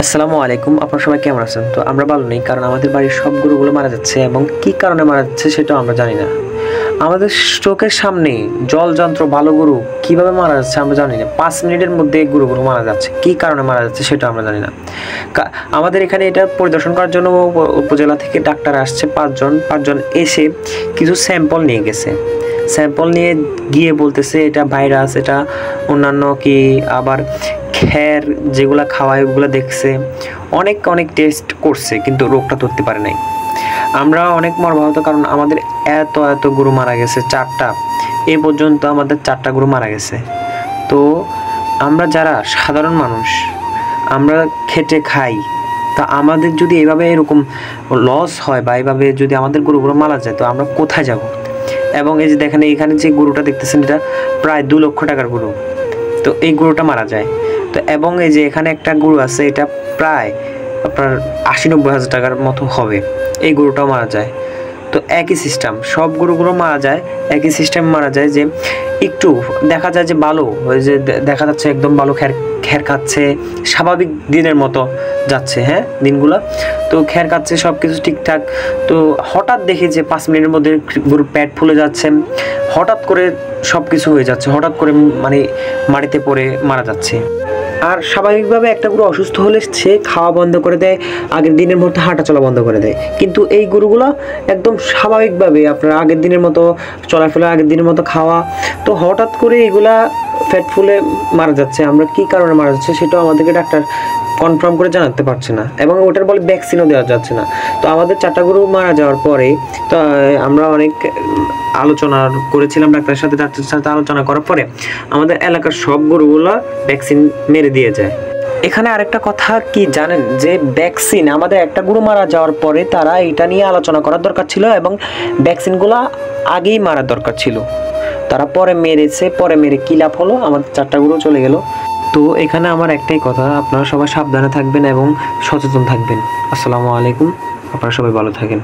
আসসালামু আলাইকুম, আপনারা সবাই কেমন আছেন? তো আমরা ভালো নেই, কারণ আমাদের বাড়ির সব গরুগুলো মারা যাচ্ছে এবং কী কারণে মারা যাচ্ছে সেটাও আমরা জানি না। আমাদের চোখের সামনে জলযন্ত্র ভালো গরু কীভাবে মারা যাচ্ছে আমরা জানি না। 5 মিনিটের মধ্যে গরুগুলো মারা যাচ্ছে, কী কারণে মারা যাচ্ছে সেটাও আমরা জানি না। আমাদের এখানে এটা পরিদর্শন করার জন্য উপজেলা থেকে ডাক্তার আসছে 5জন এসে কিছু স্যাম্পল নিয়ে গেছে। স্যাম্পল নিয়ে গিয়ে বলতেছে এটা ভাইরাস, এটা অন্যান্য কি আবার খ্যার যেগুলো খাওয়ায় ওগুলো দেখছে, অনেক টেস্ট করছে, কিন্তু রোগটা ধরতে পারে নাই। আমরা অনেক মর্মাহত, কারণ আমাদের এত গরু মারা গেছে 4টা। এ পর্যন্ত আমাদের 4টা গরু মারা গেছে। তো আমরা যারা সাধারণ মানুষ, আমরা খেটে খাই, তা আমাদের যদি এভাবে এরকম লস হয় বা এভাবে যদি আমাদের গরুগুলো মারা যায়, তো আমরা কোথায় যাব? এবং এই যে দেখেন এখানে যে গরুটা দেখতেছেন, এটা প্রায় 2 লক্ষ টাকার গরু। তো এই গরুটা মারা যায়। তো এবং এই যে এখানে একটা গরু আছে, এটা প্রায় আপনার 80-90 হাজার টাকার মতো হবে। এই গরুটাও মারা যায়। তো একই সিস্টেম, সব গরুগুলো মারা যায়, একই সিস্টেম মারা যায়। যে একটু দেখা যায় যে ভালো, ওই যে দেখা যাচ্ছে একদম ভালো খ্যার খাচ্ছে, স্বাভাবিক দিনের মতো যাচ্ছে, হ্যাঁ দিনগুলো। তো খ্যার খাচ্ছে, সব কিছু ঠিকঠাক। তো হঠাৎ দেখি যে 5 মিনিটের মধ্যে গরুর পেট ফুলে যাচ্ছে, হঠাৎ করে সব কিছু হয়ে যাচ্ছে, হঠাৎ করে মানে মাটিতে পড়ে মারা যাচ্ছে। আর স্বাভাবিকভাবে একটা গরু অসুস্থ হলে সে খাওয়া বন্ধ করে দেয়, আগের দিনের মতো হাঁটা চলা বন্ধ করে দেয়। কিন্তু এই গরুগুলো একদম স্বাভাবিকভাবে আপনার আগের দিনের মতো চলাফেরা, আগের দিনের মতো খাওয়া। তো হঠাৎ করে এগুলা ফ্যাট ফুলে মারা যাচ্ছে। আমরা কী কারণে মারা যাচ্ছে সেটাও আমাদেরকে ডাক্তার কনফার্ম করে জানাতে পারছে না, এবং ওটার বলে ভ্যাকসিনও দেওয়া যাচ্ছে না। তো আমাদের 4টা গরু মারা যাওয়ার পরে তো আমরা অনেক আলোচনা করেছিলাম ডাক্তারের সাথে আলোচনা করার পরে আমাদের এলাকার সব গরুগুলো ভ্যাকসিন মেরে দিয়ে যায়। এখানে আরেকটা কথা কি জানেন, যে ভ্যাকসিন আমাদের একটা গরু মারা যাওয়ার পরে তারা এটা নিয়ে আলোচনা করার দরকার ছিল, এবং ভ্যাকসিনগুলো আগেই মারার দরকার ছিল। তারা পরে মেরেছে, পরে মেরে কী লাভ হলো, আমাদের 4টা গরু চলে গেল। তো এখানে আমার একটাই কথা, আপনারা সবাই সাবধানে থাকবেন এবং সচেতন থাকবেন। আসসালামু আলাইকুম, আপনারা সবাই ভালো থাকেন।